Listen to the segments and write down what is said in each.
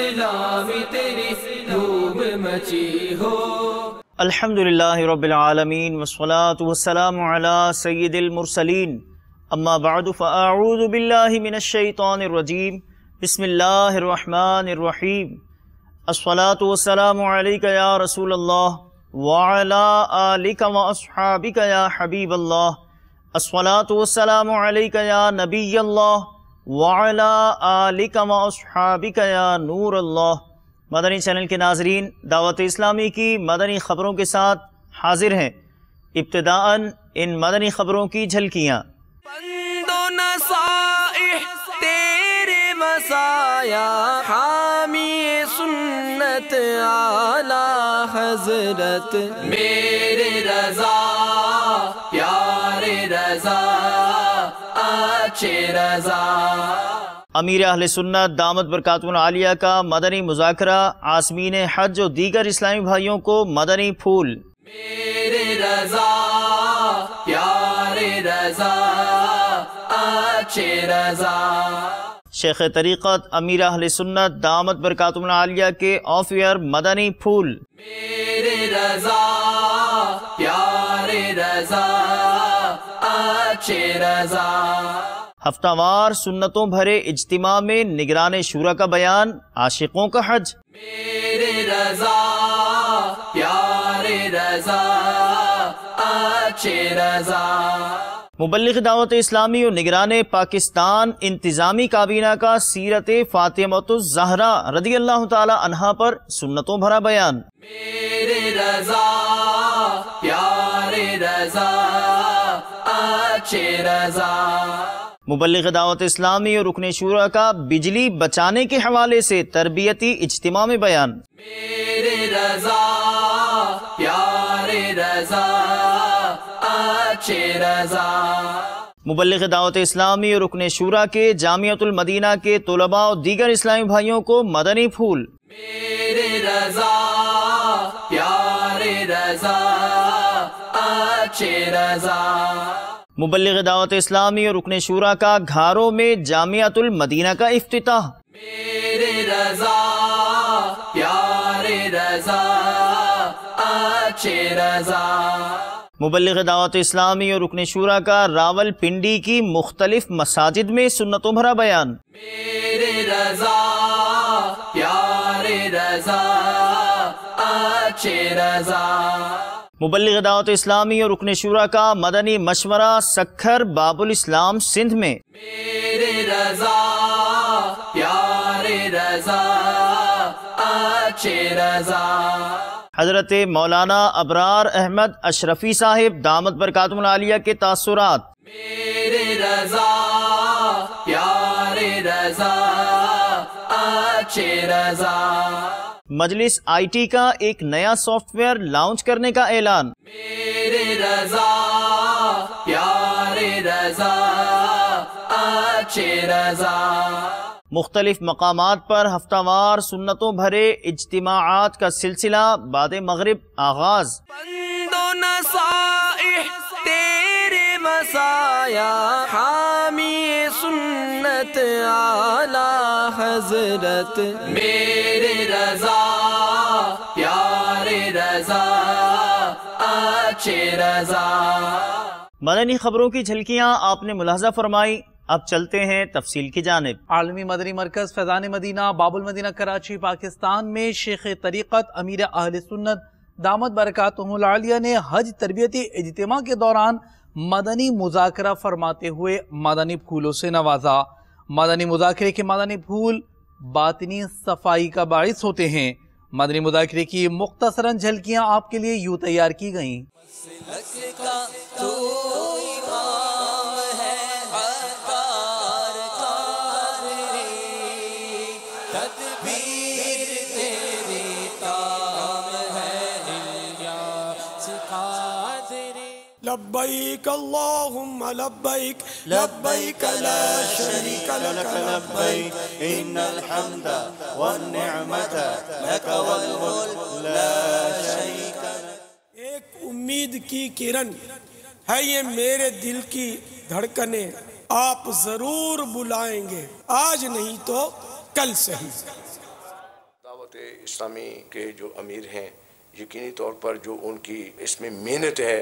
اسلام تیری دھوم مچی ہو۔ الحمدللہ رب العالمین والصلاة والسلام علی سید المرسلین، اما بعد فاعوذ باللہ من الشیطان الرجیم، بسم اللہ الرحمن الرحیم۔ الصلاة والسلام علیک یا رسول اللہ وعلی آلک واصحابک یا حبیب اللہ۔ الصلاة والسلام علیک یا نبی اللہ وعلی آلک واصحابک یا نور اللہ۔ مدنی چینل کے ناظرین، دعوت اسلامی کی مدنی خبروں کے ساتھ حاضر ہیں۔ ابتداءً ان مدنی خبروں کی جھلکیاں۔ پند و نصائح تیرے مسایا، حامی سنت اعلی حضرت، میرے رضا پیارے رضا اچھے رضا۔ امیر اہل سنت دامت برکاتہ العالیہ کا مدنی مذاکرہ عازمین حج و دیگر اسلامی بھائیوں کو مدنی پھول۔ میرے رضا پیارے رضا اچھے رضا۔ شیخ طریقت امیر اہل سنت دامت برکاتہ العالیہ کے آف ایئر مدنی پھول۔ میرے رضا پیارے رضا اچھے رضا۔ ہفتہ وار سنتوں بھرے اجتماع میں نگران شورا کا بیان، عاشقوں کا حج۔ میرے رضا پیارے رضا اچھے رضا۔ مبلغ دعوت اسلامی و نگران پاکستان انتظامی کابینہ کا سیرت فاطمۃ الزہرا رضی اللہ تعالی عنہا پر سنتوں بھرا بیان۔ میرے رضا پیارے رضا اچھے رضا۔ مبلغ دعوت اسلامی اور رکن شورا کا بجلی بچانے کے حوالے سے تربیتی اجتماع میں بیان۔ میرے رضا پیارے رضا اچھے رضا۔ مبلغ دعوت اسلامی اور رکن شورا کے جامعۃ المدینہ کے طلباء اور دیگر اسلامی بھائیوں کو مدنی پھول۔ میرے رضا پیارے رضا اچھے رضا۔ مبلغ دعوت اسلامی اور رکن شورا کا گھاروں میں جامعۃ المدینہ کا افتتاح۔ میرے رضا پیارے رضا اچھے رضا۔ مبلغ دعوت اسلامی اور رکن شورا کا راول پنڈی کی مختلف مساجد میں سنتوں بھرا بیان۔ میرے رضا پیارے رضا اچھے رضا۔ مبلغ دعوت اسلامی اور رکن شورا کا مدنی مشورہ سکھر باب الاسلام سندھ میں۔ میرے رضا پیارے رضا اچھے رضا۔ حضرت مولانا ابرار احمد اشرفی صاحب دامت برکاتہ العالیہ کے تاثرات۔ میرے رضا پیارے رضا اچھے رضا۔ مجلس آئی ٹی کا ایک نیا سافٹ ویئر لانچ کرنے کا اعلان۔ میرے رضا پیارے رضا اچھے رضا۔ مختلف مقامات پر ہفتہ وار سنتوں بھرے اجتماعات کا سلسلہ بعد مغرب آغاز۔ پند و نصائح تیرے مسایا، حامی سنت اعلی حضرت، میرے رضا پیارے رضا اچھے رضا۔ مدنی خبروں کی جھلکیاں آپ نے ملاحظہ فرمائی، اب چلتے ہیں تفصیل کی جانب۔ عالمی مدنی مرکز فیضان مدینہ باب المدینہ کراچی پاکستان میں شیخ طریقت امیر اہل سنت دامت برکاتہ العالیہ نے حج تربیتی اجتماع کے دوران مدنی مذاکرہ فرماتے ہوئے مدنی پھولوں سے نوازا۔ مدنی مذاکرے کے مدنی پھول باطنی صفائی کا باعث ہوتے ہیں۔ مدنی مذاکرے کی مختصراً جھلکیاں آپ کے لیے یوں تیار کی گئیں۔ لبیک اللہم لبیک لبیک لا شریک لک لبیک ان الحمد والنعمت لک والملک لا شریک لک۔ ایک امید کی کرن ہے یہ میرے دل کی دھڑکنیں، آپ ضرور بلائیں گے، آج نہیں تو کل صحیح۔ اسلامی کے جو امیر ہیں، یقینی طور پر جو ان کی اس میں محنت ہے،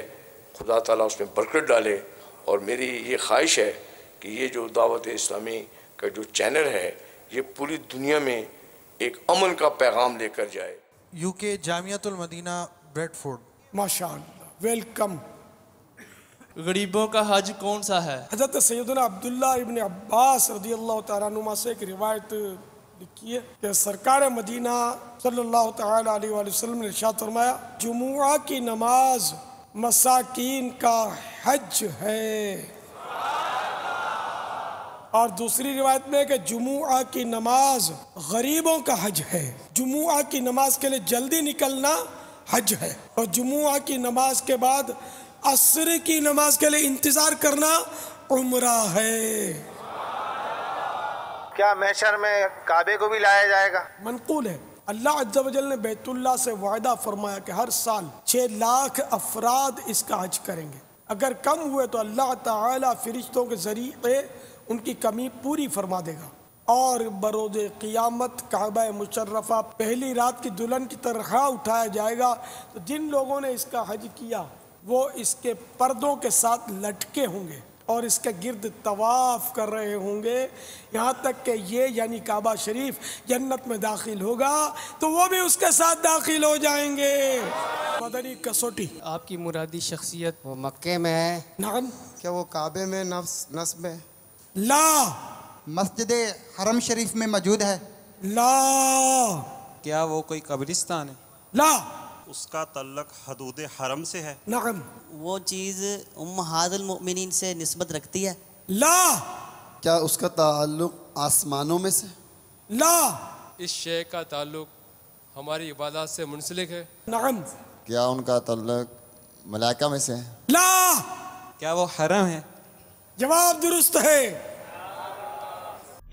خدا تعالیٰ اس میں برکت ڈالے، اور میری یہ خواہش ہے کہ یہ جو دعوت اسلامی کا جو چینل ہے یہ پوری دنیا میں ایک امن کا پیغام لے کر جائے۔ UK جامعۃ المدینہ بریڈ فورڈ۔ ماشاءاللہ، ویلکم۔ غریبوں کا حج کون سا ہے؟ حضرت سیدنا عبداللہ ابن عباس رضی اللہ تعالیٰ عنہما سے ایک روایت لکھی ہے کہ سرکار مدینہ صلی اللہ تعالیٰ علیہ وآلہ وسلم نے ارشاد فرمایا، جمعہ کی نماز مساکین کا حج ہے، اور دوسری روایت میں کہ جمعہ کی نماز غریبوں کا حج ہے۔ جمعہ کی نماز کے لیے جلدی نکلنا حج ہے، اور جمعہ کی نماز کے بعد عصر کی نماز کے لیے انتظار کرنا عمرہ ہے۔ کیا محشر میں کعبے کو بھی لایا جائے گا؟ منقول ہے، اللہ عز و جل نے بیت اللہ سے وعدہ فرمایا کہ ہر سال 6 لاکھ افراد اس کا حج کریں گے، اگر کم ہوئے تو اللہ تعالیٰ فرشتوں کے ذریعے ان کی کمی پوری فرما دے گا، اور بروز قیامت کعبہ مشرفہ پہلی رات کی دلہن کی طرح اٹھایا جائے گا، تو جن لوگوں نے اس کا حج کیا وہ اس کے پردوں کے ساتھ لٹکے ہوں گے اور اس کے گرد طواف کر رہے ہوں گے، یہاں تک کہ یہ یعنی کعبہ شریف جنت میں داخل ہوگا تو وہ بھی اس کے ساتھ داخل ہو جائیں گے۔ مدنی کسوٹی۔ آپ کی مرادی شخصیت وہ مکے میں ہے؟ نعم۔ کیا وہ کعبے میں نصب ہے؟ لا۔ مسجد حرم شریف میں موجود ہے؟ لا۔ کیا وہ کوئی قبرستان ہے؟ لا۔ اس کا تعلق حدود حرم سے ہے؟ نعم۔ وہ چیز امہات المؤمنین سے نسبت رکھتی ہے؟ لا۔ کیا اس کا تعلق آسمانوں میں سے؟ لا۔ اس شے کا تعلق ہماری عبادات سے منسلک ہے؟ نعم۔ کیا ان کا تعلق ملائکہ میں سے ہے؟ لا۔ کیا وہ حرم ہے؟ جواب درست ہے۔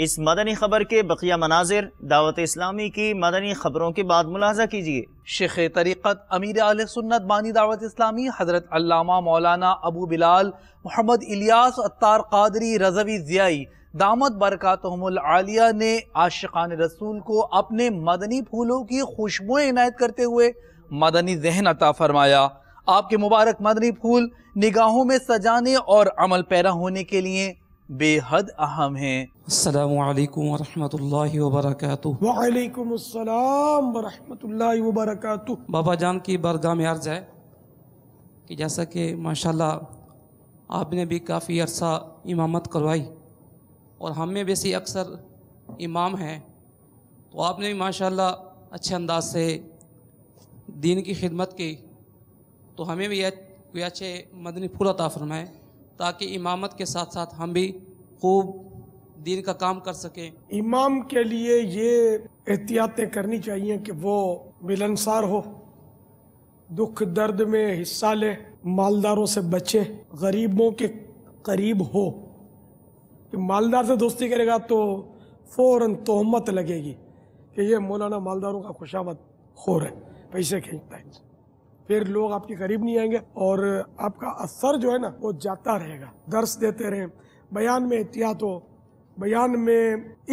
اس مدنی خبر کے بقیہ مناظر دعوت اسلامی کی مدنی خبروں کے بعد ملاحظہ کیجیے۔ شیخ طریقت امیر اہل سنت بانی دعوت اسلامی حضرت علامہ مولانا ابو بلال محمد الیاس عطار قادری رضوی ضیائی دامت برکاتہم العالیہ نے عاشقان رسول کو اپنے مدنی پھولوں کی خوشبوئیں عنایت کرتے ہوئے مدنی ذہن عطا فرمایا۔ آپ کے مبارک مدنی پھول نگاہوں میں سجانے اور عمل پیرا ہونے کے لیے بے حد اہم ہیں۔ السلام علیکم ورحمۃ اللہ وبرکاتہ۔ وعلیکم السلام ورحمۃ اللہ وبرکاتہ۔ بابا جان کی بارگاہ میں عرض ہے کہ جیسا کہ ماشاءاللہ آپ نے بھی کافی عرصہ امامت کروائی اور ہم میں بھی اکثر امام ہیں، تو آپ نے بھی ماشاءاللہ اچھے انداز سے دین کی خدمت کی، تو ہمیں بھی کوئی اچھے مدنی پھول عطا فرمائے تاکہ امامت کے ساتھ ساتھ ہم بھی خوب دین کا کام کر سکیں۔ امام کے لیے یہ احتیاطیں کرنی چاہیے کہ وہ ملنسار ہو، دکھ درد میں حصہ لے، مالداروں سے بچے، غریبوں کے قریب ہو۔ کہ مالدار سے دوستی کرے گا تو فوراً تہمت لگے گی کہ یہ مولانا مالداروں کا خوشامد خور ہے، پیسے کھینچتا ہے، پھر لوگ آپ کے قریب نہیں آئیں گے اور آپ کا اثر جو ہے نا وہ جاتا رہے گا۔ درس دیتے رہیں، بیان میں احتیاط ہو، بیان میں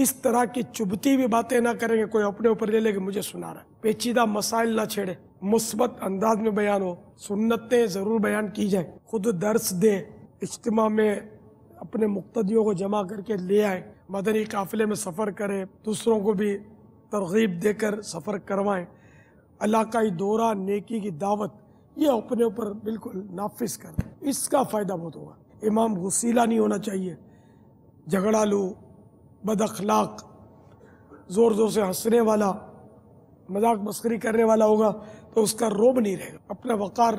اس طرح کی چبھتی بھی باتیں نہ کریں کہ کوئی اپنے اوپر لے لے کہ مجھے سنا رہا ہے، پیچیدہ مسائل نہ چھیڑے، مثبت انداز میں بیان ہو، سنتیں ضرور بیان کی جائیں، خود درس دیں، اجتماع میں اپنے مقتدیوں کو جمع کر کے لے آئیں، مدنی قافلے میں سفر کریں، دوسروں کو بھی ترغیب دے کر سفر کروائیں، علاقائی دورہ، نیکی کی دعوت، یہ اپنے اوپر بالکل نافذ کر دیں، اس کا فائدہ بہت ہوگا۔ امام غسیلہ نہیں ہونا چاہیے، جھگڑالو، بد اخلاق، زور زور سے ہنسنے والا، مذاق مسخری کرنے والا ہوگا تو اس کا روب نہیں رہے گا، اپنا وقار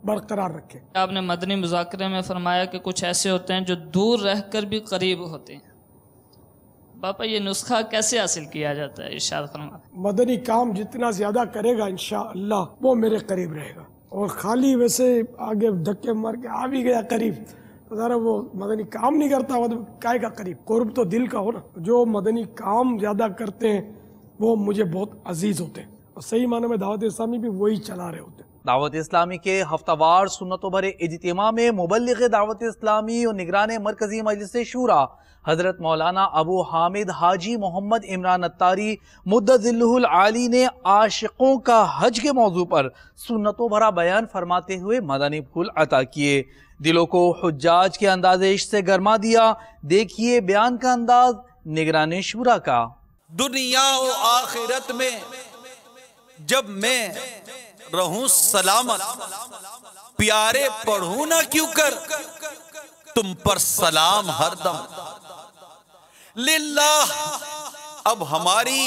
برقرار رکھے۔ آپ نے مدنی مذاکرے میں فرمایا کہ کچھ ایسے ہوتے ہیں جو دور رہ کر بھی قریب ہوتے ہیں، باپا یہ نسخہ کیسے حاصل کیا جاتا ہے؟ ارشاد فرمائیں۔ مدنی کام جتنا زیادہ کرے گا انشاءاللہ وہ میرے قریب رہے گا، اور خالی ویسے آگے دھکے مار کے آ بھی گیا قریب تو ذرا وہ مدنی کام نہیں کرتا، مطلب کائے کا قریب؟ قرب تو دل کا ہو نا۔ جو مدنی کام زیادہ کرتے ہیں وہ مجھے بہت عزیز ہوتے ہیں، اور صحیح معنی میں دعوت اسلامی بھی وہی چلا رہے ہوتے ہیں۔ دعوت اسلامی کے ہفتہ وار سنتوں بھرے اجتماع میں مبلغ دعوت اسلامی اور نگران مرکزی مجلس شورا حضرت مولانا ابو حامد حاجی محمد عمران اتاری مدت ذلہ العالی نے عاشقوں کا حج کے موضوع پر سنتوں بھرا بیان فرماتے ہوئے مدنی پھول عطا کیے، دلوں کو حجاج کے انداز عشق سے گرما دیا۔ دیکھیے بیان کا انداز نگران شورا کا۔ دنیا و آخرت میں جب میں رہوں سلامت، پیارے پڑھوں نہ کیوں کر تم پر سلام ہر دم۔ للہ اب ہماری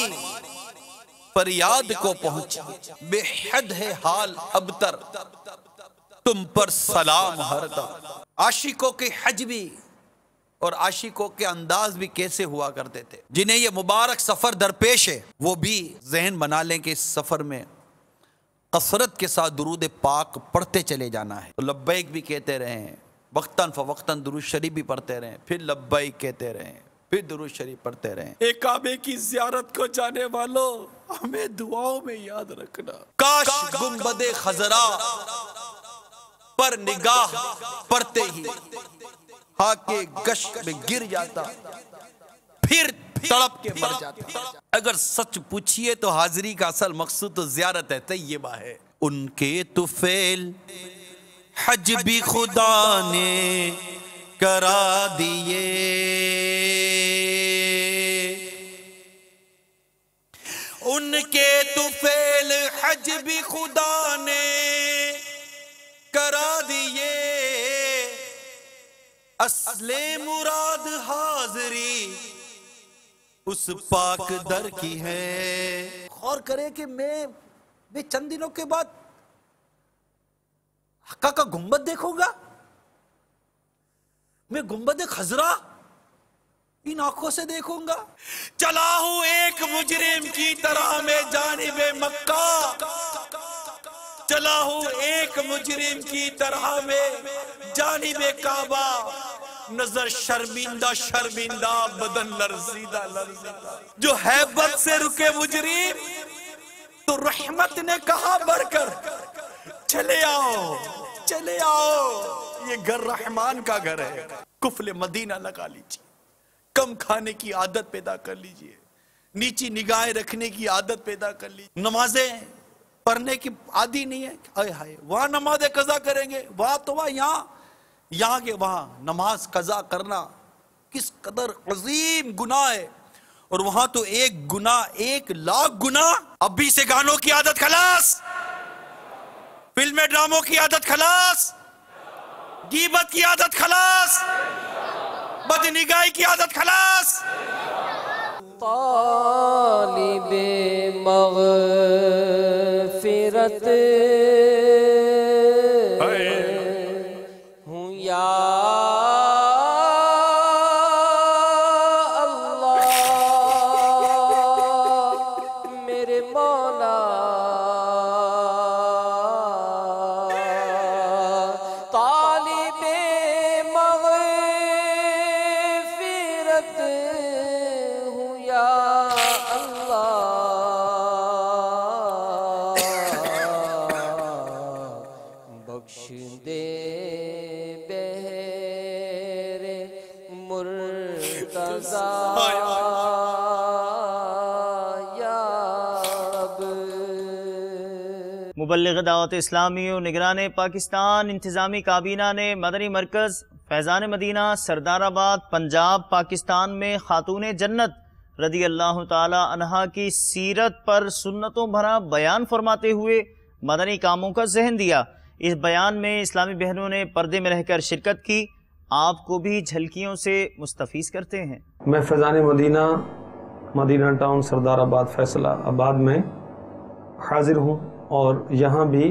فریاد کو پہنچی، بے حد ہے حال ابتر، تم پر سلام ہر دم۔ عاشقوں کے حج بھی اور عاشقوں کے انداز بھی کیسے ہوا کرتے تھے، جنہیں یہ مبارک سفر درپیش ہے وہ بھی ذہن بنا لیں کہ اس سفر میں کثرت کے ساتھ درود پاک پڑھتے چلے جانا ہے، لبیک بھی کہتے رہیں، وقتاً فوقتاً درود شریف بھی پڑھتے رہیں، پھر لبیک کہتے رہیں، پھر درود شریف پڑھتے رہیں۔ ایک کعبے کی زیارت کو جانے والوں ہمیں دعاؤں میں یاد رکھنا۔ کاش گنبد خضرا پر نگاہ پڑتے ہی ہاکے گشت میں گر جاتا، پھر تڑپ کے مر جاتا۔ اگر سچ پوچھئے تو حاضری کا اصل مقصود تو زیارت طیبہ ہے۔ ان کے طفیل حج بھی خدا نے کرا دیے، ان کے طفیل حج بھی خدا نے کرا دیے، اصل مراد حاضری اس پاک در کی ہے۔ غور کرے کہ میں چند دنوں کے بعد حقہ کا گنبد دیکھوں گا، میں گنبد خضرا ان آنکھوں سے دیکھوں گا۔ چلا ہوں ایک مجرم کی طرح میں جانب مکہ، چلا ہوں ایک مجرم کی طرح میں جانب کعبہ، نظر شرمندہ شرمندہ، بدن لرزیدہ لرزیدہ۔ جو ہیبت سے رکے مجرم تو رحمت نے کہا بڑھ کر چلے آؤ چلے آؤ، یہ گھر رحمان کا گھر ہے۔ کفل مدینہ لگا لیجیے، کم کھانے کی عادت پیدا کر لیجیے، نیچی نگاہیں رکھنے کی عادت پیدا کر لیجیے، نمازیں پڑھنے کی عادی نہیں ہے۔ آئے ہائے وہاں نمازیں قضا کریں گے، وہاں تو وہاں، یہاں کے وہاں نماز قضا کرنا کس قدر عظیم گناہ ہے، اور وہاں تو ایک گناہ 1,00,000 گناہ۔ ابھی سے گانوں کی عادت خلاص، فلمیں ڈراموں کی عادت خلاص، غیبت کی عادت خلاص، بدنگاہی کی عادت خلاص۔ طالب مغفرت ہوں یا اللہ، میرے مولا طالب مغفرت ہوں یا اللہ، بخش دے بہر مرتضی یا رب۔ مبلغ دعوت اسلامی و نگران پاکستان انتظامی کابینہ نے مدنی مرکز فیضان مدینہ سردار آباد پنجاب پاکستان میں خاتون جنت رضی اللہ تعالی عنہا کی سیرت پر سنتوں بھرا بیان فرماتے ہوئے مدنی کاموں کا ذہن دیا۔ اس بیان میں اسلامی بہنوں نے پردے میں رہ کر شرکت کی، آپ کو بھی جھلکیوں سے مستفیض کرتے ہیں۔ میں فیضان مدینہ مدینہ ٹاؤن سردار آباد فیصلہ آباد میں حاضر ہوں، اور یہاں بھی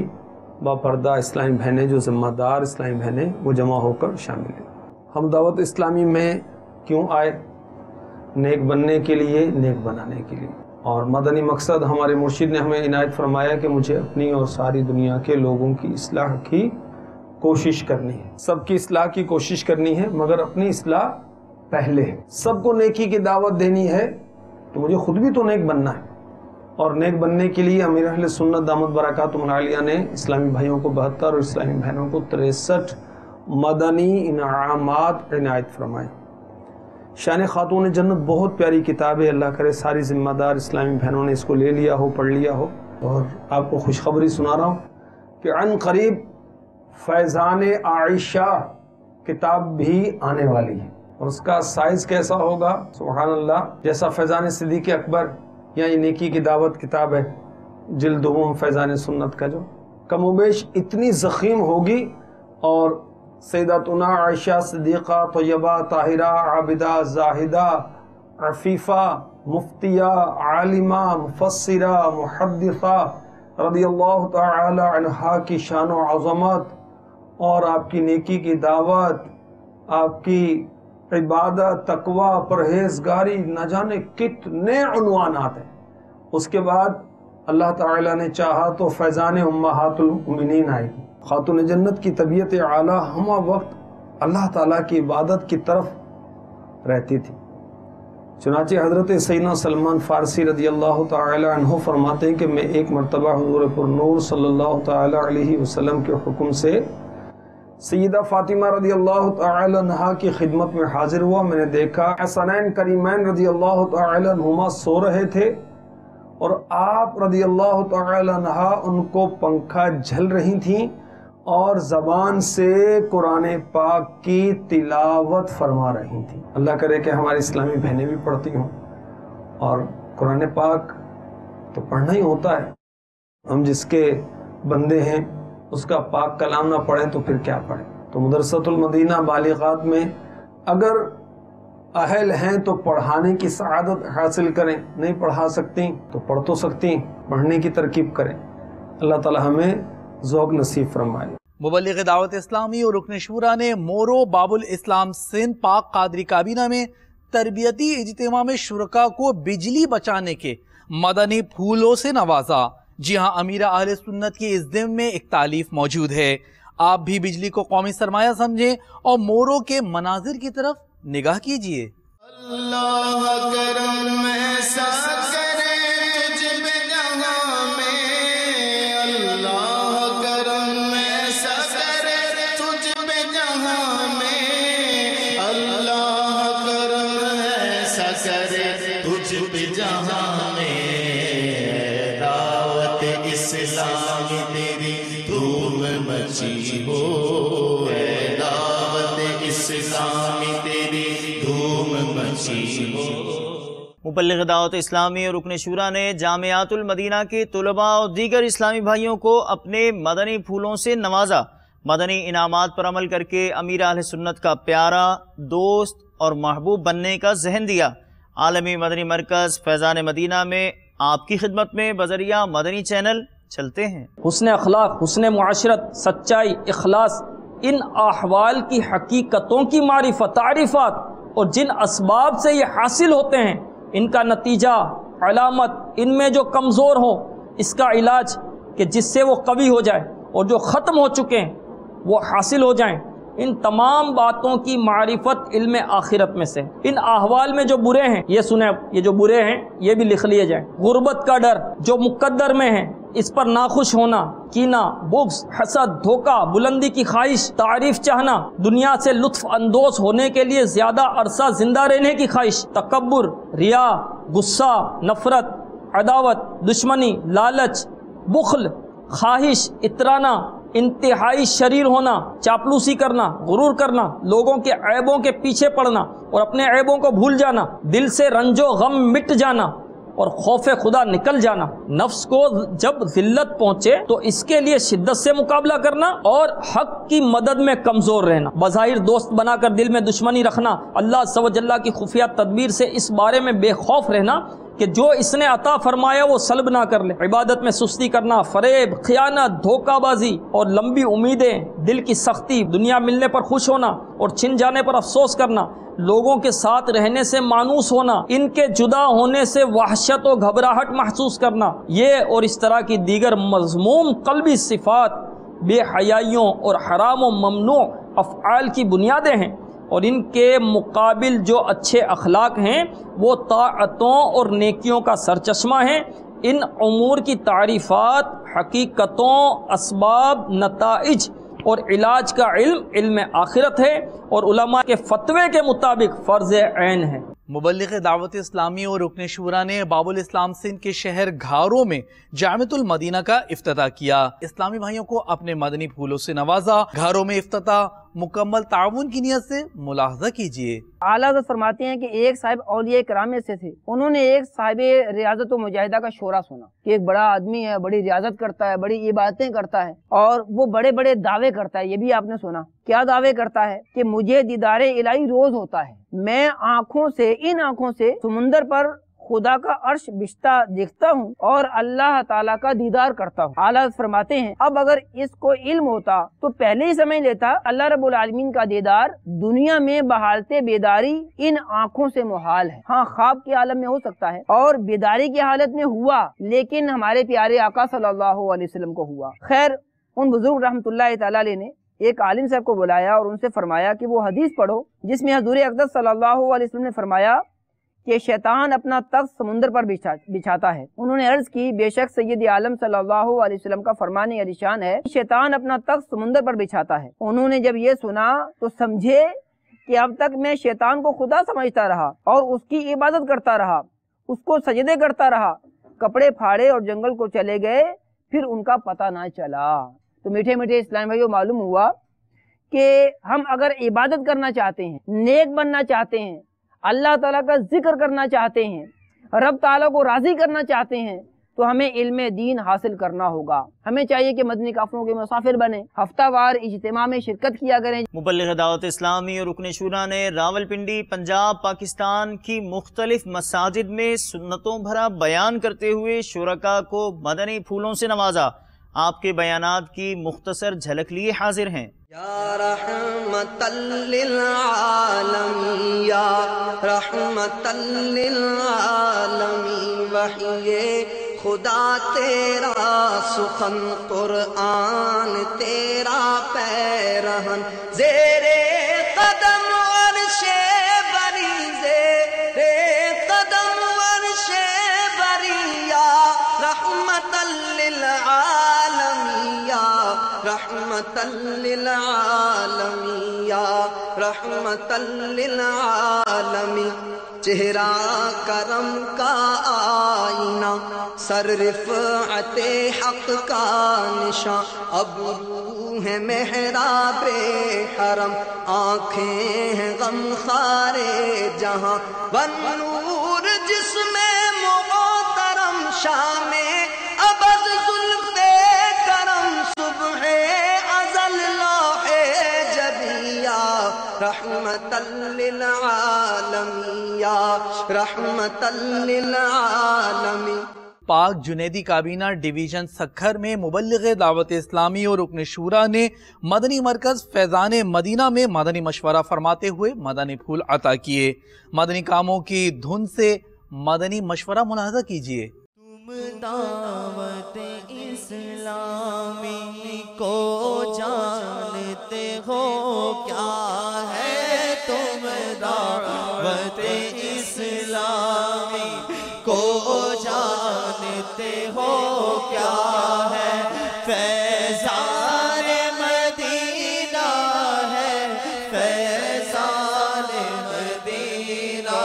باپردہ اسلامی بہنیں جو ذمہ دار اسلامی بہنیں وہ جمع ہو کر شامل ہیں۔ ہم دعوت اسلامی میں کیوں آئے؟ نیک بننے کے لیے، نیک بنانے کے لیے، اور مدنی مقصد ہمارے مرشد نے ہمیں عنایت فرمایا کہ مجھے اپنی اور ساری دنیا کے لوگوں کی اصلاح کی کوشش کرنی ہے، سب کی اصلاح کی کوشش کرنی ہے، مگر اپنی اصلاح پہلے ہے۔ سب کو نیکی کی دعوت دینی ہے تو مجھے خود بھی تو نیک بننا ہے، اور نیک بننے کے لیے امیر اہل سنت دامت برکاتہم العالیہ نے اسلامی بھائیوں کو 72 اور اسلامی بہنوں کو 63 مدنی انعامات عنایت فرمائے۔ شان خاتون جنت بہت پیاری کتاب ہے، اللہ کرے ساری ذمہ دار اسلامی بہنوں نے اس کو لے لیا ہو، پڑھ لیا ہو۔ اور آپ کو خوشخبری سنا رہا ہوں کہ عن قریب فیضان عائشہ کتاب بھی آنے والی ہے، اور اس کا سائز کیسا ہوگا سبحان اللہ، جیسا فیضان صدیق اکبر یا نیکی کی دعوت کتاب ہے جلد دوم فیضان سنت کا، جو کم و بیش اتنی ضخیم ہوگی، اور سیداتنا عائشہ صدیقہ طیبہ طاہرہ عابدہ زاہدہ عفیفہ مفتیہ عالمہ مفسرہ محدثہ رضی اللہ تعالی عنہا کی شان و عظمت اور آپ کی نیکی کی دعوت، آپ کی عبادت، تقوی، پرہیزگاری، نہ جانے کتنے عنوانات ہیں۔ اس کے بعد اللہ تعالیٰ نے چاہا تو فیضان امہات المؤمنین آئے گی۔ خاتون جنت کی طبیعت اعلیٰ ہمہ وقت اللہ تعالیٰ کی عبادت کی طرف رہتی تھی، چنانچہ حضرت سیدنا سلمان فارسی رضی اللہ تعالی عنہ فرماتے ہیں کہ میں ایک مرتبہ حضور پر نور صلی اللہ تعالی علیہ وسلم کے حکم سے سیدہ فاطمہ رضی اللہ تعالی عنہ کی خدمت میں حاضر ہوا۔ میں نے دیکھا حسنین کریمین رضی اللہ تعالی عنہما سو رہے تھے، اور آپ رضی اللہ تعالی عنہ ان کو پنکھا جھل رہی تھیں اور زبان سے قرآن پاک کی تلاوت فرما رہی تھیں۔ اللہ کرے کہ ہماری اسلامی بہنیں بھی پڑھتی ہوں، اور قرآن پاک تو پڑھنا ہی ہوتا ہے، ہم جس کے بندے ہیں اس کا پاک کلام نہ پڑھیں تو پھر کیا پڑھیں۔ تو مدرسۃ المدینہ بالغات میں اگر اہل ہیں تو پڑھانے کی سعادت حاصل کریں، نہیں پڑھا سکتی تو پڑھ تو سکتی، پڑھنے کی ترکیب کریں۔ اللہ تعالی ہمیں ذوق نصیب فرمائے۔ مبلغ دعوت اسلامی اور رکن شورا نے مورو باب الاسلام سندھ پاک قادری کابینہ میں تربیتی اجتماع میں شرکاء کو بجلی بچانے کے مدنی پھولوں سے نوازا۔ جی ہاں، امیر اہل سنت کی اس ضمن میں ایک تالیف موجود ہے۔ آپ بھی بجلی کو قومی سرمایہ سمجھیں اور مورو کے مناظر کی طرف نگاہ کیجئے۔ اللہ کرم ایسا کرے تجھ پہ جہاں میں، اللہ کرم ایسا کرے تجھ پہ جہاں میں، اللہ کرم ایسا کرے تجھ پہ جہاں میں، دعوت اسلام تیری دھوم مچی ہو، دعوت اسلام تیری دھوم مچی ہو۔ مبلغ دعوت اسلامی اور رکن شورا نے جامعات المدینہ کے طلباء اور دیگر اسلامی بھائیوں کو اپنے مدنی پھولوں سے نوازا۔ مدنی انعامات پر عمل کر کے امیر اہل سنت کا پیارا دوست اور محبوب بننے کا ذہن دیا۔ عالمی مدنی مرکز فیضان مدینہ میں آپ کی خدمت میں بذریعہ مدنی چینل چلتے ہیں۔ حسن اخلاق، حسن معاشرت، سچائی، اخلاص، ان احوال کی حقیقتوں کی معرفت، تعریفات اور جن اسباب سے یہ حاصل ہوتے ہیں، ان کا نتیجہ، علامت، ان میں جو کمزور ہو اس کا علاج کہ جس سے وہ قوی ہو جائے، اور جو ختم ہو چکے ہیں وہ حاصل ہو جائیں، ان تمام باتوں کی معرفت علم آخرت میں سے۔ ان احوال میں جو برے ہیں، یہ سنیں، یہ جو برے ہیں یہ بھی لکھ لیے جائیں۔ غربت کا ڈر جو مقدر میں ہے، اس پر ناخوش ہونا، کینہ، بغض، حسد، دھوکہ، بلندی کی خواہش، تعریف چاہنا، دنیا سے لطف اندوز ہونے کے لیے زیادہ عرصہ زندہ رہنے کی خواہش، تکبر، ریا، غصہ، نفرت، عداوت، دشمنی، لالچ، بخل، خواہش، اترانا، انتہائی شریر ہونا، چاپلوسی کرنا، غرور کرنا، لوگوں کے عیبوں کے پیچھے پڑنا اور اپنے عیبوں کو بھول جانا، دل سے رنج و غم مٹ جانا اور خوف خدا نکل جانا، نفس کو جب ذلت پہنچے تو اس کے لیے شدت سے مقابلہ کرنا اور حق کی مدد میں کمزور رہنا، بظاہر دوست بنا کر دل میں دشمنی رکھنا، اللہ عز و جل کی خفیہ تدبیر سے اس بارے میں بے خوف رہنا کہ جو اس نے عطا فرمایا وہ سلب نہ کر لے، عبادت میں سستی کرنا، فریب، خیانت، دھوکہ بازی اور لمبی امیدیں، دل کی سختی، دنیا ملنے پر خوش ہونا اور چھن جانے پر افسوس کرنا، لوگوں کے ساتھ رہنے سے مانوس ہونا، ان کے جدا ہونے سے وحشت و گھبراہٹ محسوس کرنا، یہ اور اس طرح کی دیگر مذموم قلبی صفات بے حیائیوں اور حرام و ممنوع افعال کی بنیادیں ہیں، اور ان کے مقابل جو اچھے اخلاق ہیں وہ طاعتوں اور نیکیوں کا سرچشمہ ہیں۔ ان امور کی تعریفات، حقیقتوں، اسباب، نتائج اور علاج کا علم آخرت ہے اور علماء کے فتوے کے مطابق فرض عین ہے۔ مبلغ دعوت اسلامی اور رکن شورا نے باب الاسلام سندھ کے شہر گھاروں میں جامعۃ المدینہ کا افتتاح کیا۔ اسلامی بھائیوں کو اپنے مدنی پھولوں سے نوازا۔ گھاروں میں افتتاح مکمل تعاون کی نیت سے ملاحظہ کیجیے۔ اعلیٰ حضرت فرماتے ہیں کہ ایک صاحب اولیاء کرام میں سے تھے، انہوں نے ایک صاحب ریاضت و مجاہدہ کا شعرا سنا کہ ایک بڑا آدمی ہے، بڑی ریاضت کرتا ہے، بڑی عبادتیں کرتا ہے اور وہ بڑے بڑے دعوے کرتا ہے۔ یہ بھی آپ نے سنا، کیا دعوے کرتا ہے کہ مجھے دیدار الہی روز ہوتا ہے، میں ان آنکھوں سے سمندر پر خدا کا عرش بچھتا دیکھتا ہوں اور اللہ تعالیٰ کا دیدار کرتا ہوں۔ اعلیٰ فرماتے ہیں اب اگر اس کو علم ہوتا تو پہلے ہی سمجھ لیتا اللہ رب العالمین کا دیدار دنیا میں بحالت بیداری ان آنکھوں سے محال ہے۔ ہاں خواب کے عالم میں ہو سکتا ہے اور بیداری کی حالت میں ہوا، لیکن ہمارے پیارے آقا صلی اللہ علیہ وسلم کو ہوا۔ خیر، ان بزرگ رحمۃ اللہ تعالیٰ علیہ نے ایک عالم صاحب کو بلایا اور ان سے فرمایا کہ وہ حدیث پڑھو جس میں حضور اقدس صلی اللہ علیہ وسلم نے فرمایا کہ شیطان اپنا تخت سمندر پر بچھاتا ہے۔ انہوں نے عرض کی بے شک سید عالم صلی اللہ علیہ وسلم کا فرمان علی شان ہے شیطان اپنا تخت سمندر پر بچھاتا ہے۔ انہوں نے جب یہ سنا تو سمجھے کہ اب تک میں شیطان کو خدا سمجھتا رہا اور اس کی عبادت کرتا رہا، اس کو سجدے کرتا رہا، کپڑے پھاڑے اور جنگل کو چلے گئے، پھر ان کا پتہ نہ چلا۔ تو میٹھے میٹھے اسلام بھائیوں، معلوم ہوا کہ ہم اگر عبادت کرنا چاہتے ہیں، نیک بننا چاہتے ہیں، اللہ تعالیٰ کا ذکر کرنا چاہتے ہیں، رب تعالیٰ کو راضی کرنا چاہتے ہیں تو ہمیں علم دین حاصل کرنا ہوگا۔ ہمیں چاہیے کہ مدنی قافلوں کے مسافر بنیں، ہفتہ وار اجتماع میں شرکت کیا کریں۔ مبلغ دعوت اسلامی اور رکن شورا نے راولپنڈی، پنجاب، پاکستان کی مختلف مساجد میں سنتوں بھرا بیان کرتے ہوئے شرکاء کو مدنی پھولوں سے نوازا۔ آپ کے بیانات کی مختصر جھلک لیے حاضر ہیں۔ یا رحمت للعالمین، یا رحمت للعالمین، وحی خدا تیرا سخن قرآن تیرا پیرہن، زیر قدم عرش بری، زیر قدم عرش بری، یا رحمت للعالمین، یا رحمت للعالمین، یا رحمت للعالمین۔ چہرہ کرم کا آئینہ، سر رفعت حق کا نشاں، اب روح ہے محراب حرم، آنکھیں ہیں غم خار جہاں، بنور جسم محترم، شام ابد زلف کرم، صبح ازل لوح جبیہ، رحمت للعالمین، یا رحمت للعالمین۔ پاک جنیدی کابینہ ڈویژن سکھر میں مبلغ دعوت اسلامی اور رکن شورا نے مدنی مرکز فیضان مدینہ میں مدنی مشورہ فرماتے ہوئے مدنی پھول عطا کیے۔ مدنی کاموں کی دھن سے مدنی مشورہ ملاحظہ کیجیے۔ تم دعوت اسلامی کو جانتے ہو کیا ہے، تم دعوت اسلامی کو جانتے ہو کیا ہے، فیضان مدینہ ہے، فیضان مدینہ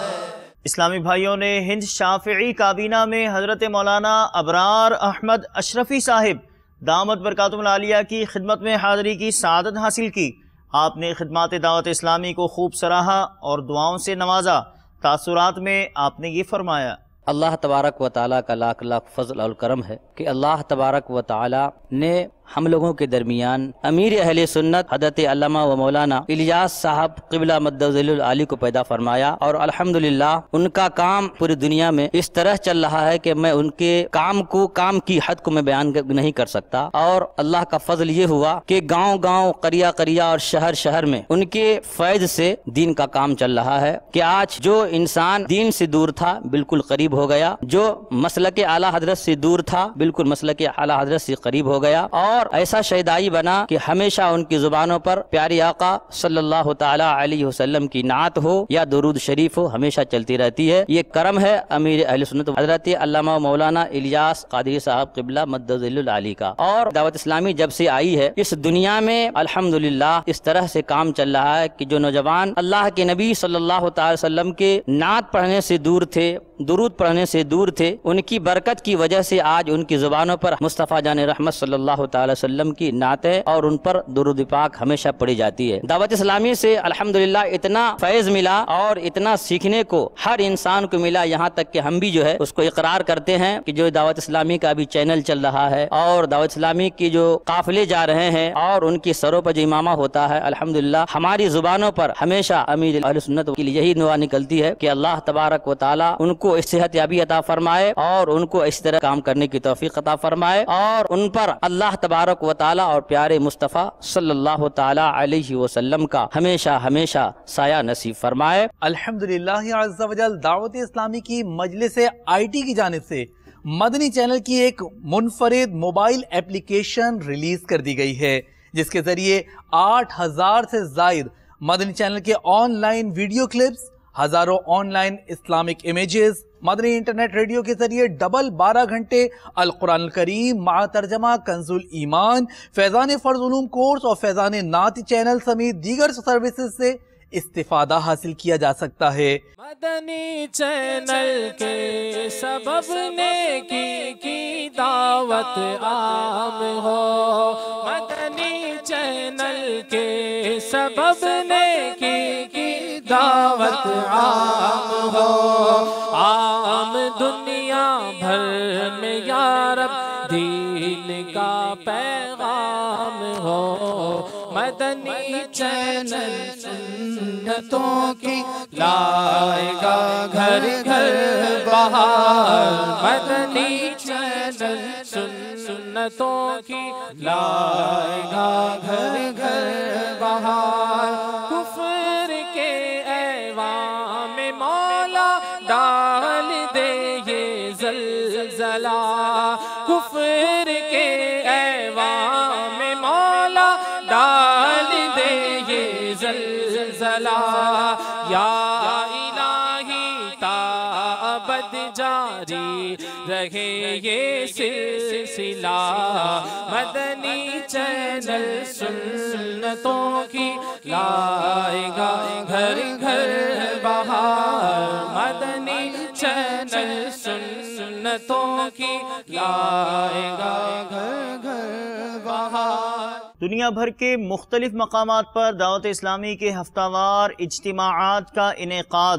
ہے۔ اسلامی بھائیوں نے ہند شافعی کابینہ میں حضرت مولانا ابرار احمد اشرفی صاحب دامت برکاتہم العالیہ کی خدمت میں حاضری کی سعادت حاصل کی۔ آپ نے خدمات دعوت اسلامی کو خوب سراہا اور دعاؤں سے نوازا۔ تاثرات میں آپ نے یہ فرمایا: اللہ تبارک و تعالیٰ کا لاکھ لاکھ فضل اور کرم ہے کہ اللہ تبارک و تعالیٰ نے ہم لوگوں کے درمیان امیر اہل سنت حضرت علامہ و مولانا الیاس صاحب قبلہ مد ذل العالی کو پیدا فرمایا، اور الحمدللہ ان کا کام پوری دنیا میں اس طرح چل رہا ہے کہ میں ان کے کام کی حد کو میں بیان نہیں کر سکتا۔ اور اللہ کا فضل یہ ہوا کہ گاؤں گاؤں، قریہ قریہ اور شہر شہر میں ان کے فیض سے دین کا کام چل رہا ہے کہ آج جو انسان دین سے دور تھا بالکل قریب ہو گیا، جو مسلک اعلیٰ حضرت سے دور تھا بالکل مسلک اعلیٰ حضرت سے قریب ہو گیا، اور اور ایسا شیدائی بنا کہ ہمیشہ ان کی زبانوں پر پیارے آقا صلی اللہ تعالی علیہ وسلم کی نعت ہو یا درود شریف ہو، ہمیشہ چلتی رہتی ہے۔ یہ کرم ہے امیر اہل سنت حضرت علامہ مولانا الیاس قادری صاحب قبلہ مدد ذل العالی کا۔ اور دعوت اسلامی جب سے آئی ہے اس دنیا میں الحمدللہ اس طرح سے کام چل رہا ہے کہ جو نوجوان اللہ کے نبی صلی اللہ تعالی وسلم کے نعت پڑھنے سے دور تھے، درود پڑھنے سے دور تھے، ان کی برکت کی وجہ سے آج ان کی زبانوں پر مصطفیٰ جان رحمت صلی اللہ تعالی وسلم کی نعتیں اور ان پر درود پاک ہمیشہ پڑھی جاتی ہے۔ دعوت اسلامی سے الحمدللہ اتنا فیض ملا اور اتنا سیکھنے کو ہر انسان کو ملا، یہاں تک کہ ہم بھی جو ہے اس کو اقرار کرتے ہیں کہ جو دعوت اسلامی کا بھی چینل چل رہا ہے اور دعوت اسلامی کی جو قافلے جا رہے ہیں اور ان کی سروں پر جو امامہ ہوتا ہے، الحمدللہ ہماری زبانوں پر ہمیشہ امیر اہل سنت کے لیے یہی دعا نکلتی ہے کہ اللہ تبارک و تعالی ان کو صحت یابی عطا فرمائے اور ان کو اس طرح کام کرنے کی توفیق عطا فرمائے اور ان پر اللہ تبارک و تعالی اور پیارے مصطفیٰ صلی اللہ تعالی علیہ وسلم کا ہمیشہ ہمیشہ سایہ نصیب فرمائے۔ الحمدللہ عز و جل دعوت اسلامی کی مجلس IT کی جانب سے مدنی چینل کی ایک منفرد موبائل اپلیکیشن ریلیز کر دی گئی ہے، جس کے ذریعے 8000 سے زائد مدنی چینل کے آن لائن ویڈیو کلپس، ہزاروں on line Islamic images, Madani internet radio کے ذریعے ڈبل 12 گھنٹے القرآن الکریم مع ترجمہ، کنز الایمان، فیضان فرض علوم کورس اور فیضان نعت چینل سمیت دیگر سروسز سے استفادہ حاصل کیا جا سکتا ہے۔ مدنی چینل کے سبب نیکی کی دعوت عام ہو، مدنی چینل کے سبب نیکی کی دعوت عام ہو، عام دنیا بھر میں یا رب دین کا پیغام ہو، مدنی چینل سنتوں کی لائے گا گھر گھر بہار، مدنی چینل سنتوں کی لائے گا گھر گھر بہار، کفر کے ایوان میں مولا ڈال دے یہ زلزلہ، کفر کے ایوان میں مولا ڈال دے یہ زلزلہ، یا الہی تا ابد جاری رہے یہ سلسلہ، مدنی چینل سنتوں کی لائے گا گھر گھر بہار، مدنی چینل سنتوں کی لائے گا گھر گھر بہار۔ دنیا بھر کے مختلف مقامات پر دعوت اسلامی کے ہفتہ وار اجتماعات کا انعقاد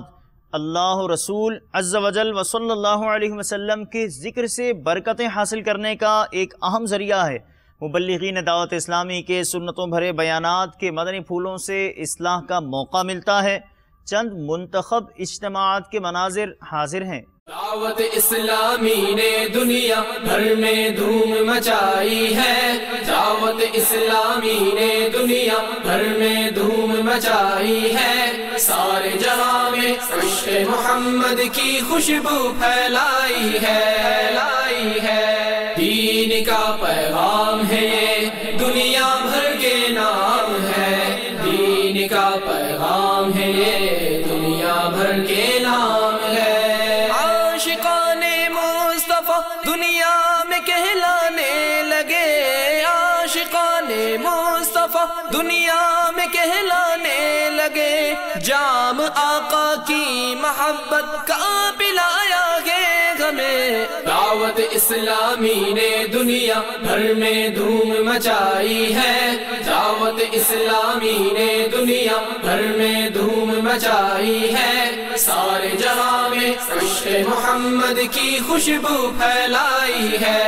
اللہ رسول عز و جل و صلی اللہ علیہ وسلم کے ذکر سے برکتیں حاصل کرنے کا ایک اہم ذریعہ ہے۔ مبلغین دعوت اسلامی کے سنتوں بھرے بیانات کے مدنی پھولوں سے اصلاح کا موقع ملتا ہے۔ چند منتخب اجتماعات کے مناظر حاضر ہیں۔ دعوت اسلامی نے دنیا بھر میں دھوم مچائی ہے، دعوت اسلامی نے دنیا بھر میں دھوم مچائی ہے، سارے جہاں میں عشق محمد کی خوشبو پھیلائی ہے، دین کا پیغام ہے یہ دنیا بھر کے نام ہے، دین کا پیغام ہے یہ دنیا بھر کے نام ہے، دنیا میں کہلانے لگے، عاشقان مصطفیٰ دنیا میں کہلانے لگے، جام آقا کی محبت کا پلایا گے ہمیں، دعوت اسلامی نے دنیا بھر میں دھوم مچائی ہے، دعوت اسلامی نے دنیا بھر میں دھوم مچائی ہے، سارے جہاں میں عشق محمد کی خوشبو پھیلائی ہے،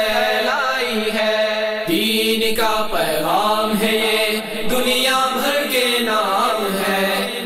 دین کا پیغام ہے یہ دنیا بھر کے نام ہے،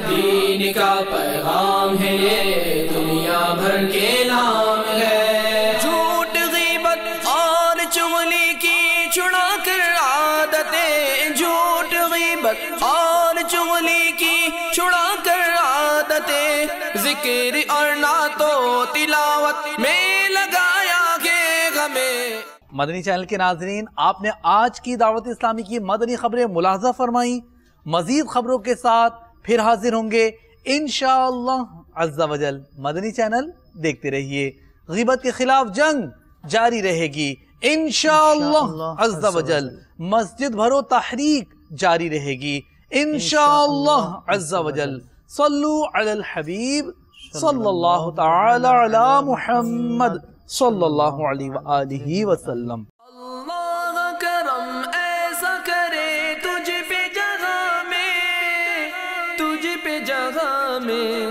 دین کا پیغام ہے یہ دنیا بھر کے نام ہے، جھوٹ غیبت اور چغلی کی چھڑا کر عادتیں، جھوٹ غیبت اور چغلی کی چھڑا کر عادتیں، ذکر اور نعت و تلاوت میں لگایا گے ہمیں۔ مدنی چینل کے ناظرین، آپ نے آج کی دعوت اسلامی کی مدنی خبریں ملاحظہ فرمائیں۔ مزید خبروں کے ساتھ پھر حاضر ہوں گے انشاءاللہ عز و جل۔ مدنی چینل دیکھتے رہیے۔ غیبت کے خلاف جنگ جاری رہے گی انشاءاللہ عز و جل۔ مسجد بھرو تحریک جاری رہے گی انشاءاللہ عز و جل۔ صلو علی الحبیب صلی اللہ تعالی علی محمد صلی اللہ علیہ وآلہ وسلم۔ اللہ کرم ایسا کرے تجھ پہ جگہ میں، تجھ پہ جگہ میں،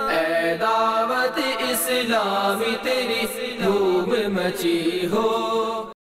اے دعوت اسلامی تیری دھوم مچی ہو۔